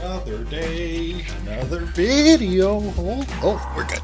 Another day, another video. Oh, we're good.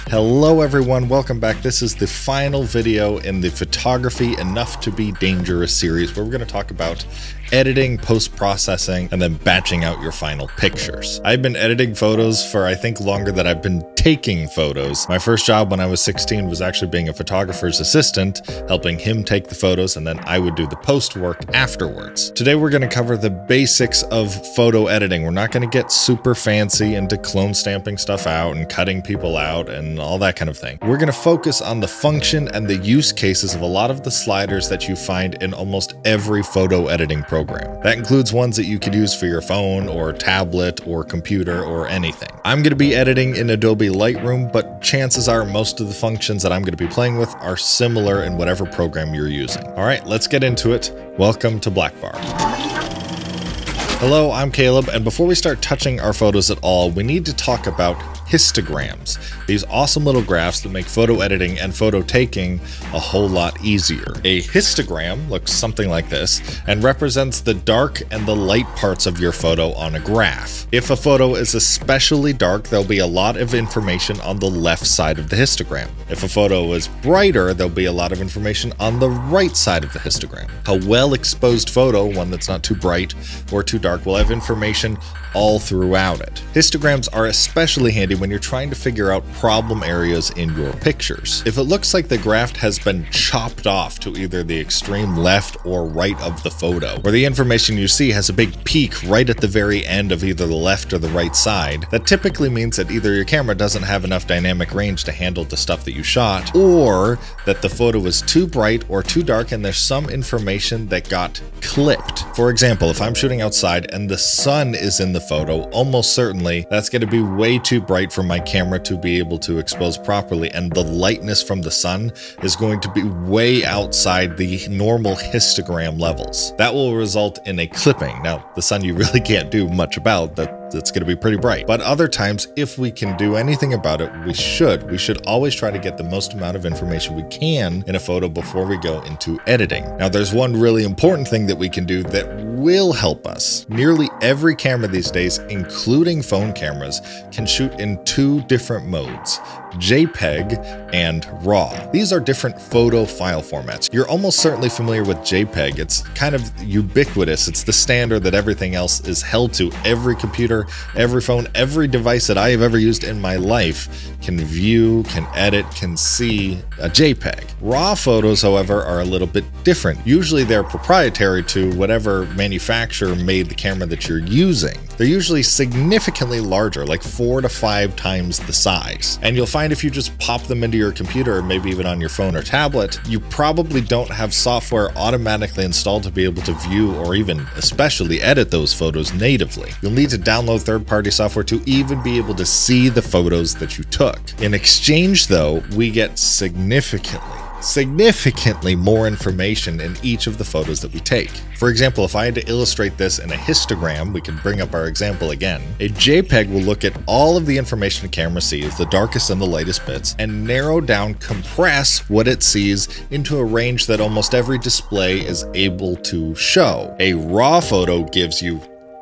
Hello everyone, welcome back. This is the final video in the Photography Enough to Be Dangerous series, where we're going to talk about editing, post-processing, and then batching out your final pictures. I've been editing photos for I think longer than I've been taking photos. My first job when I was 16 was actually being a photographer's assistant, helping him take the photos, and then I would do the post work afterwards. Today we're going to cover the basics of photo editing. We're not going to get super fancy into clone stamping stuff out and cutting people out and all that kind of thing. We're going to focus on the function and the use cases of a lot of the sliders that you find in almost every photo editing program. That includes ones that you could use for your phone or tablet or computer or anything. I'm going to be editing in Adobe Lightroom, but chances are most of the functions that I'm going to be playing with are similar in whatever program you're using. All right, let's get into it. Welcome to Blackbar. Hello, I'm Caleb, and before we start touching our photos at all, we need to talk about histograms, these awesome little graphs that make photo editing and photo taking a whole lot easier. A histogram looks something like this and represents the dark and the light parts of your photo on a graph. If a photo is especially dark, there'll be a lot of information on the left side of the histogram. If a photo is brighter, there'll be a lot of information on the right side of the histogram. A well-exposed photo, one that's not too bright or too dark, will have information all throughout it. Histograms are especially handy when you're trying to figure out problem areas in your pictures. If it looks like the graph has been chopped off to either the extreme left or right of the photo, or the information you see has a big peak right at the very end of either the left or the right side, that typically means that either your camera doesn't have enough dynamic range to handle the stuff that you shot, or that the photo is too bright or too dark and there's some information that got clipped. For example, if I'm shooting outside and the sun is in the photo, almost certainly that's going to be way too bright for my camera to be able to expose properly, and the lightness from the sun is going to be way outside the normal histogram levels. That will result in a clipping. Now, the sun you really can't do much about, that's going to be pretty bright. But other times, if we can do anything about it, we should. We should always try to get the most amount of information we can in a photo before we go into editing. Now, there's one really important thing that we can do that will help us. Nearly every camera these days, including phone cameras, can shoot in two different modes: JPEG and RAW. These are different photo file formats. You're almost certainly familiar with JPEG. It's kind of ubiquitous. It's the standard that everything else is held to. Every computer, every phone, every device that I have ever used in my life can view, can edit, can see a JPEG. RAW photos, however, are a little bit different. Usually they're proprietary to whatever manufacturer made the camera that you're using. They're usually significantly larger, like 4 to 5 times the size. And you'll find if you just pop them into your computer, or maybe even on your phone or tablet, you probably don't have software automatically installed to be able to view or even especially edit those photos natively. You'll need to download third-party software to even be able to see the photos that you took. In exchange, though, we get significantly more information in each of the photos that we take. For example, if I had to illustrate this in a histogram, we can bring up our example again. A JPEG will look at all of the information a camera sees, the darkest and the lightest bits, and narrow down, compress what it sees into a range that almost every display is able to show. A RAW photo gives you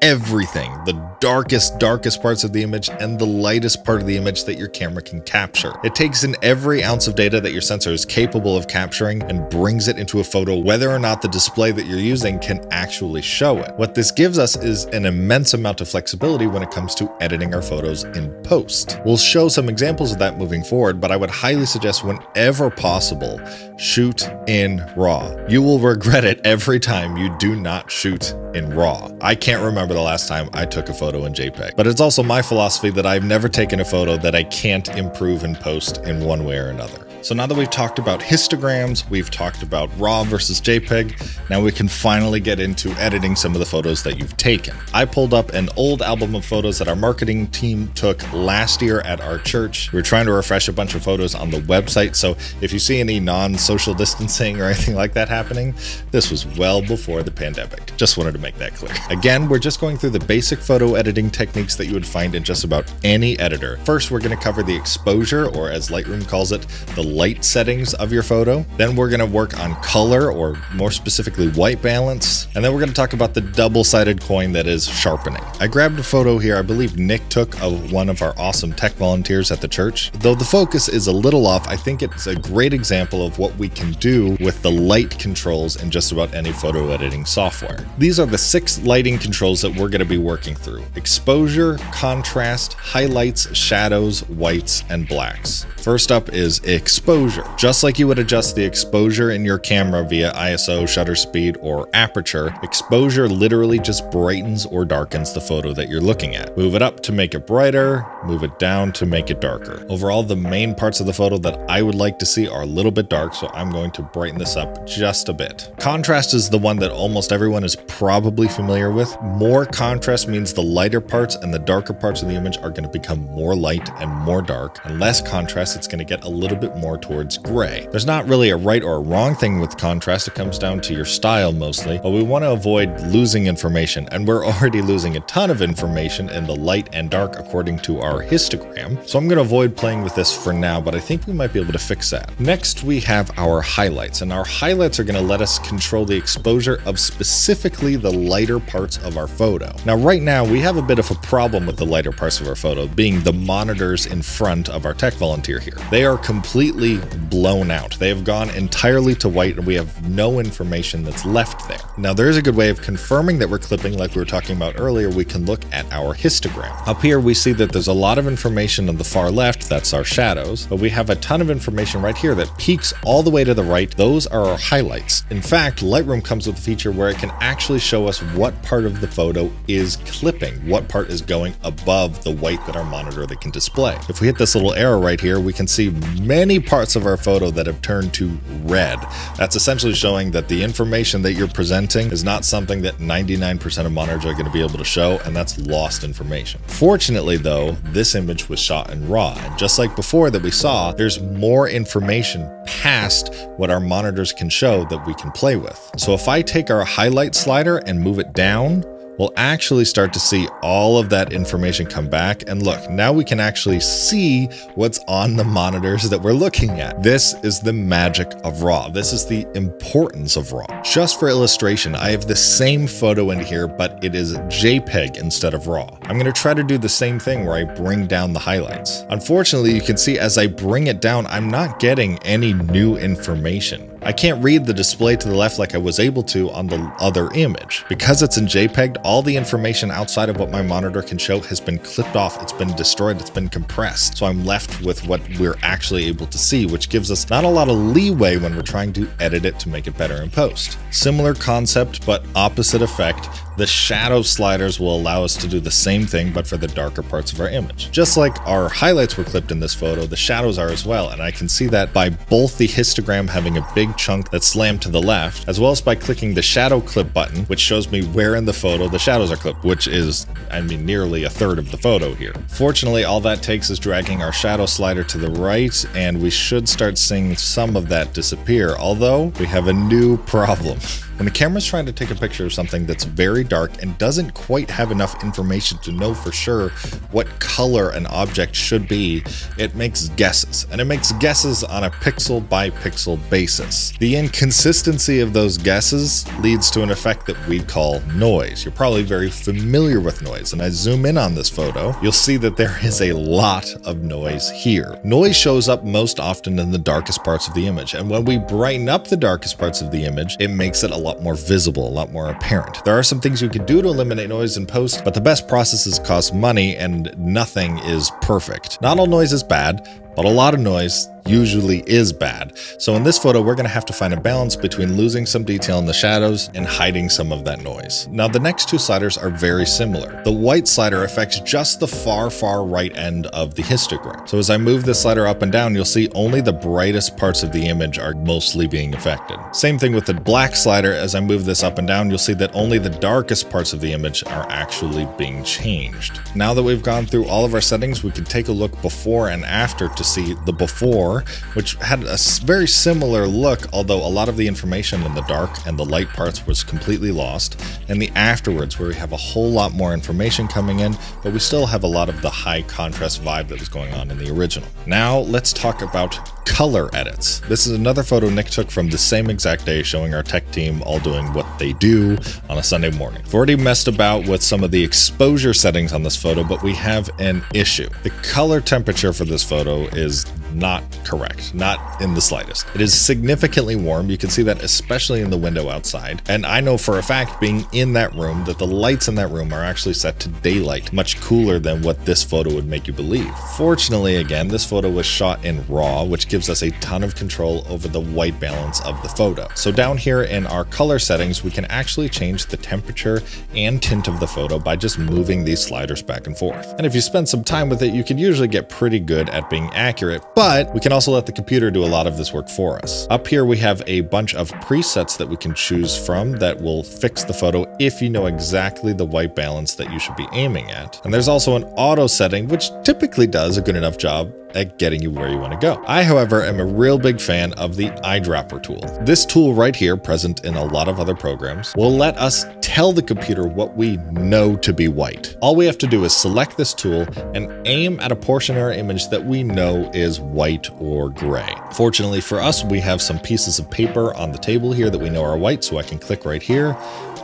everything, the darkest parts of the image and the lightest part of the image that your camera can capture. It takes in every ounce of data that your sensor is capable of capturing and brings it into a photo, whether or not the display that you're using can actually show it. What this gives us is an immense amount of flexibility when it comes to editing our photos in post. We'll show some examples of that moving forward, but I would highly suggest whenever possible, shoot in RAW. You will regret it every time you do not shoot in RAW. I can't remember the last time I took a photo in JPEG, but it's also my philosophy that I've never taken a photo that I can't improve in post in one way or another. So now that we've talked about histograms, we've talked about RAW versus JPEG, now we can finally get into editing some of the photos that you've taken. I pulled up an old album of photos that our marketing team took last year at our church. We're trying to refresh a bunch of photos on the website, so if you see any non-social distancing or anything like that happening, this was well before the pandemic. Just wanted to make that clear. Again, we're just going through the basic photo editing techniques that you would find in just about any editor. First, we're going to cover the exposure, or as Lightroom calls it, the light settings of your photo. Then we're going to work on color, or more specifically white balance. And then we're going to talk about the double-sided coin that is sharpening. I grabbed a photo here I believe Nick took of one of our awesome tech volunteers at the church. Though the focus is a little off, I think it's a great example of what we can do with the light controls in just about any photo editing software. These are the 6 lighting controls that we're going to be working through: exposure, contrast, highlights, shadows, whites, and blacks. First up is exposure. Just like you would adjust the exposure in your camera via ISO, shutter speed, or aperture, exposure literally just brightens or darkens the photo that you're looking at. Move it up to make it brighter, move it down to make it darker. Overall, the main parts of the photo that I would like to see are a little bit dark, so I'm going to brighten this up just a bit. Contrast is the one that almost everyone is probably familiar with. More contrast means the lighter parts and the darker parts of the image are going to become more light and more dark, and less contrast, it's going to get a little bit more towards gray. There's not really a right or a wrong thing with contrast. It comes down to your style mostly, but we want to avoid losing information, and we're already losing a ton of information in the light and dark according to our histogram. So I'm going to avoid playing with this for now, but I think we might be able to fix that. Next, we have our highlights, and our highlights are going to let us control the exposure of specifically the lighter parts of our photo. Now, right now, we have a bit of a problem with the lighter parts of our photo, being the monitors in front of our tech volunteer here. They are completely blown out. They have gone entirely to white, and we have no information that's left there. Now, there is a good way of confirming that we're clipping like we were talking about earlier. We can look at our histogram. Up here, we see that there's a lot of information on the far left. That's our shadows, but we have a ton of information right here that peaks all the way to the right. Those are our highlights. In fact, Lightroom comes with a feature where it can actually show us what part of the photo is clipping, what part is going above the white that our monitor that can display. If we hit this little arrow right here, we can see many parts of our photo that have turned to red. That's essentially showing that the information that you're presenting is not something that 99% of monitors are going to be able to show, and that's lost information. Fortunately though, this image was shot in RAW, and just like before that we saw, there's more information past what our monitors can show that we can play with. So if I take our highlight slider and move it down, we'll actually start to see all of that information come back. And look, now we can actually see what's on the monitors that we're looking at. This is the magic of RAW. This is the importance of RAW. Just for illustration, I have the same photo in here, but it is JPEG instead of RAW. I'm going to try to do the same thing where I bring down the highlights. Unfortunately, you can see as I bring it down, I'm not getting any new information. I can't read the display to the left like I was able to on the other image. Because it's in JPEG, all the information outside of what my monitor can show has been clipped off, it's been destroyed, it's been compressed. So I'm left with what we're actually able to see, which gives us not a lot of leeway when we're trying to edit it to make it better in post. Similar concept, but opposite effect. The shadow sliders will allow us to do the same thing, but for the darker parts of our image. Just like our highlights were clipped in this photo, the shadows are as well, and I can see that by both the histogram having a big chunk that's slammed to the left, as well as by clicking the shadow clip button, which shows me where in the photo the shadows are clipped, which is, I mean, nearly a third of the photo here. Fortunately, all that takes is dragging our shadow slider to the right, and we should start seeing some of that disappear, although we have a new problem. When the camera's trying to take a picture of something that's very dark and doesn't quite have enough information to know for sure what color an object should be, it makes guesses, and it makes guesses on a pixel by pixel basis. The inconsistency of those guesses leads to an effect that we call noise. You're probably very familiar with noise, and I zoom in on this photo, you'll see that there is a lot of noise here. Noise shows up most often in the darkest parts of the image, and when we brighten up the darkest parts of the image, it makes it a lot more visible, a lot more apparent. There are some things you can do to eliminate noise in post, but the best processes cost money and nothing is perfect. Not all noise is bad, but a lot of noise usually is bad. So in this photo, we're going to have to find a balance between losing some detail in the shadows and hiding some of that noise. Now, the next two sliders are very similar. The white slider affects just the far right end of the histogram. So as I move this slider up and down, you'll see only the brightest parts of the image are mostly being affected. Same thing with the black slider. As I move this up and down, you'll see that only the darkest parts of the image are actually being changed. Now that we've gone through all of our settings, we can take a look before and after to see the before, which had a very similar look, although a lot of the information in the dark and the light parts was completely lost, and the afterwards, where we have a whole lot more information coming in, but we still have a lot of the high contrast vibe that was going on in the original. Now let's talk about color edits. This is another photo Nick took from the same exact day, showing our tech team all doing what they do on a Sunday morning. I've already messed about with some of the exposure settings on this photo, but we have an issue. The color temperature for this photo is not correct, not in the slightest. It is significantly warm. You can see that especially in the window outside. And I know for a fact, being in that room, that the lights in that room are actually set to daylight, much cooler than what this photo would make you believe. Fortunately, again, this photo was shot in RAW, which gives us a ton of control over the white balance of the photo. So down here in our color settings, we can actually change the temperature and tint of the photo by just moving these sliders back and forth. And if you spend some time with it, you can usually get pretty good at being accurate, but we can also let the computer do a lot of this work for us. Up here, we have a bunch of presets that we can choose from that will fix the photo if you know exactly the white balance that you should be aiming at. And there's also an auto setting, which typically does a good enough job at getting you where you want to go. I, however, am a real big fan of the eyedropper tool. This tool right here, present in a lot of other programs, will let us tell the computer what we know to be white. All we have to do is select this tool and aim at a portion of our image that we know is white or gray. Fortunately for us, we have some pieces of paper on the table here that we know are white, so I can click right here,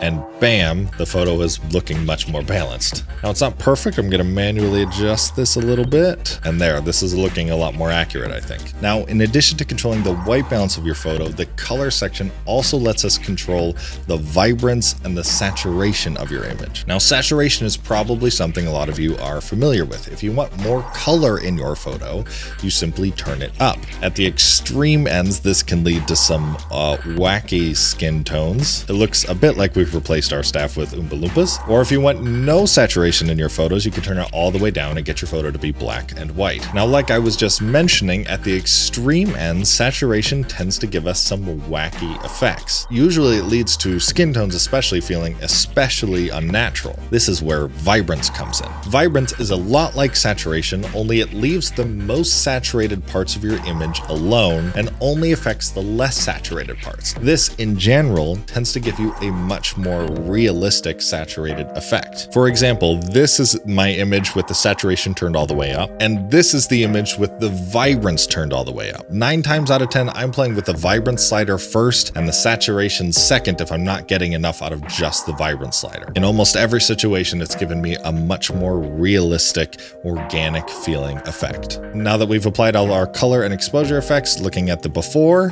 and bam, the photo is looking much more balanced. Now it's not perfect. I'm gonna manually adjust this a little bit. And there, this is looking a lot more accurate, I think. Now, in addition to controlling the white balance of your photo, the color section also lets us control the vibrance and the saturation of your image. Now, saturation is probably something a lot of you are familiar with. If you want more color in your photo, you simply turn it up. At the extreme ends, this can lead to some wacky skin tones. It looks a bit like we've replaced our staff with Oompa Loompas. Or if you want no saturation in your photos, you can turn it all the way down and get your photo to be black and white. Now, like I was just mentioning, at the extreme ends, saturation tends to give us some wacky effects. Usually it leads to skin tones especially feeling especially unnatural. This is where vibrance comes in. Vibrance is a lot like saturation, only it leaves the most saturated parts of your image alone and only affects the less saturated parts. This, in general, tends to give you a much more realistic saturated effect. For example, this is my image with the saturation turned all the way up, and this is the image with the vibrance turned all the way up. 9 times out of 10, I'm playing with the vibrance slider first and the saturation second if I'm not getting enough out of just the vibrance slider. In almost every situation, it's given me a much more realistic, organic feeling effect. Now that we've applied all our color and exposure effects, looking at the before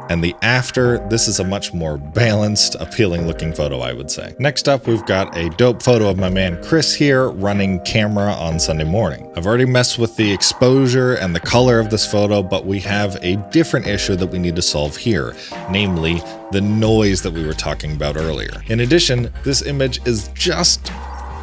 and the after, this is a much more balanced, appealing looking photo, I would say. Next up, we've got a dope photo of my man Chris here running camera on Sunday morning. I've already messed with the exposure and the color of this photo, but we have a different issue that we need to solve here, namely the noise that we were talking about earlier. In addition, this image is just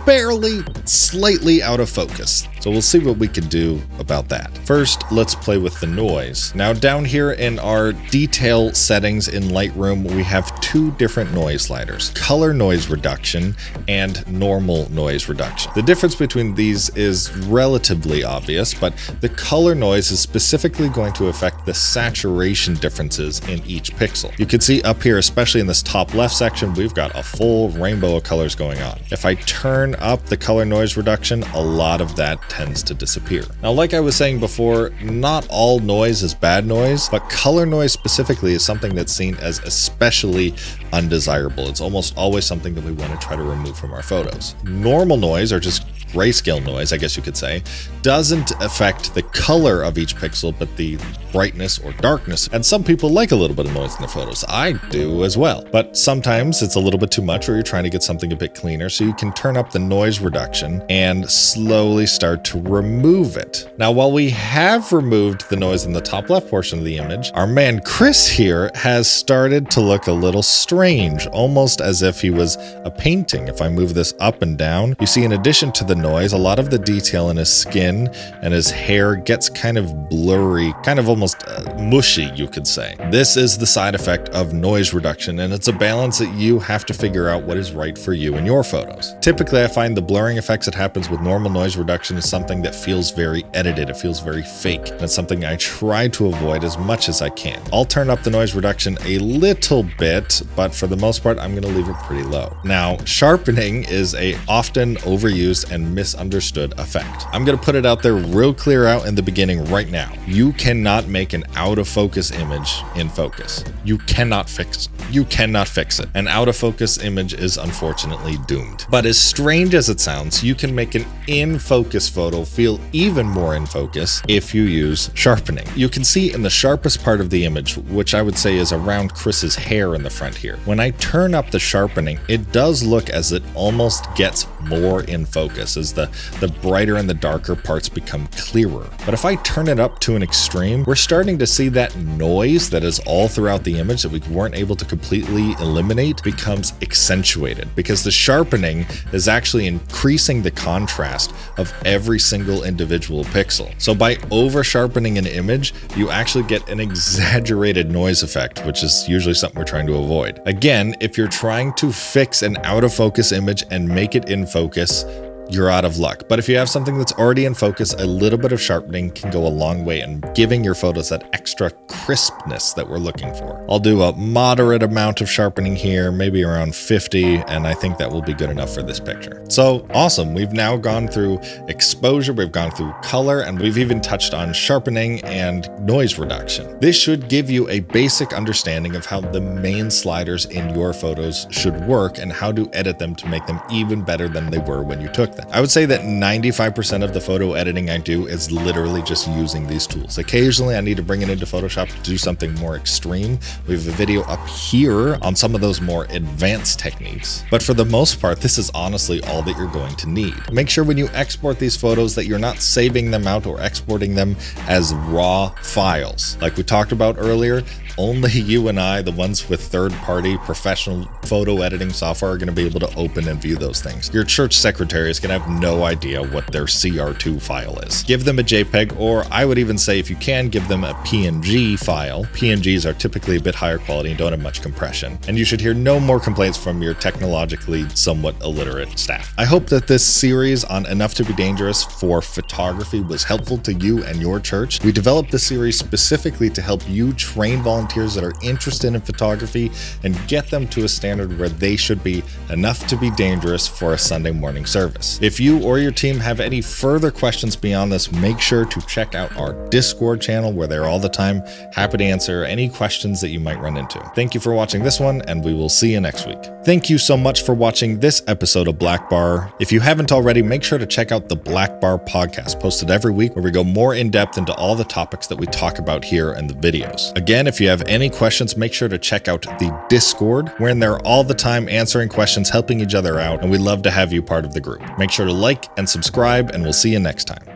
barely, slightly out of focus. So we'll see what we can do about that. First, let's play with the noise. Now down here in our detail settings in Lightroom, we have 2 different noise sliders, color noise reduction and normal noise reduction. The difference between these is relatively obvious, but the color noise is specifically going to affect the saturation differences in each pixel. You can see up here, especially in this top left section, we've got a full rainbow of colors going on. If I turn up the color noise reduction, a lot of that tends to disappear. Now, like I was saying before, not all noise is bad noise, but color noise specifically is something that's seen as especially undesirable. It's almost always something that we want to try to remove from our photos. Normal noise, or just grayscale noise, I guess you could say, doesn't affect the color of each pixel, but the brightness or darkness. And some people like a little bit of noise in their photos. I do as well. But sometimes it's a little bit too much, or you're trying to get something a bit cleaner, so you can turn up the noise reduction and slowly start to remove it. Now, while we have removed the noise in the top left portion of the image, our man Chris here has started to look a little strange, almost as if he was a painting. If I move this up and down, you see in addition to the noise, a lot of the detail in his skin and his hair gets kind of blurry, kind of almost mushy, you could say. This is the side effect of noise reduction, and it's a balance that you have to figure out what is right for you in your photos. Typically, I find the blurring effects that happens with normal noise reduction is something that feels very edited. It feels very fake, and it's something I try to avoid as much as I can. I'll turn up the noise reduction a little bit, but for the most part, I'm going to leave it pretty low. Now, sharpening is a often overused and misunderstood effect. I'm going to put it out there real clear out in the beginning right now. You cannot make an out of focus image in focus. You cannot fix it. An out of focus image is unfortunately doomed. But as strange as it sounds, you can make an in focus photo feel even more in focus if you use sharpening. You can see in the sharpest part of the image, which I would say is around Chris's hair in the front here. When I turn up the sharpening, it does look as it almost gets more in focus as the brighter and the darker parts become clearer. But if I turn it up to an extreme, we're starting to see that noise that is all throughout the image that we weren't able to completely eliminate becomes accentuated, because the sharpening is actually increasing the contrast of every single individual pixel. So by over sharpening an image, you actually get an exaggerated noise effect, which is usually something we're trying to avoid. Again, if you're trying to fix an out of focus image and make it in focus, you're out of luck. But if you have something that's already in focus, a little bit of sharpening can go a long way in giving your photos that extra crispness that we're looking for. I'll do a moderate amount of sharpening here, maybe around 50, and I think that will be good enough for this picture. So awesome. We've now gone through exposure, we've gone through color, and we've even touched on sharpening and noise reduction. This should give you a basic understanding of how the main sliders in your photos should work and how to edit them to make them even better than they were when you took them. I would say that 95% of the photo editing I do is literally just using these tools. Occasionally I need to bring it into Photoshop to do something more extreme. We have a video up here on some of those more advanced techniques. But for the most part, this is honestly all that you're going to need. Make sure when you export these photos that you're not saving them out or exporting them as raw files. Like we talked about earlier, only you and I, the ones with third-party professional photo editing software, are going to be able to open and view those things. Your church secretary is going to have no idea what their CR2 file is. Give them a JPEG, or I would even say if you can, give them a PNG file. PNGs are typically a bit higher quality and don't have much compression. And you should hear no more complaints from your technologically somewhat illiterate staff. I hope that this series on Enough to be Dangerous for photography was helpful to you and your church. We developed this series specifically to help you train volunteers that are interested in photography and get them to a standard where they should be enough to be dangerous for a Sunday morning service. If you or your team have any further questions beyond this, make sure to check out our Discord channel where they're all the time happy to answer any questions that you might run into. Thank you for watching this one, and we will see you next week. Thank you so much for watching this episode of Blackbar. If you haven't already, make sure to check out the Blackbar podcast, posted every week, where we go more in depth into all the topics that we talk about here in the videos. Again, if you have any questions, make sure to check out the Discord. We're in there all the time answering questions, helping each other out, and we'd love to have you part of the group. Make sure to like and subscribe, and we'll see you next time.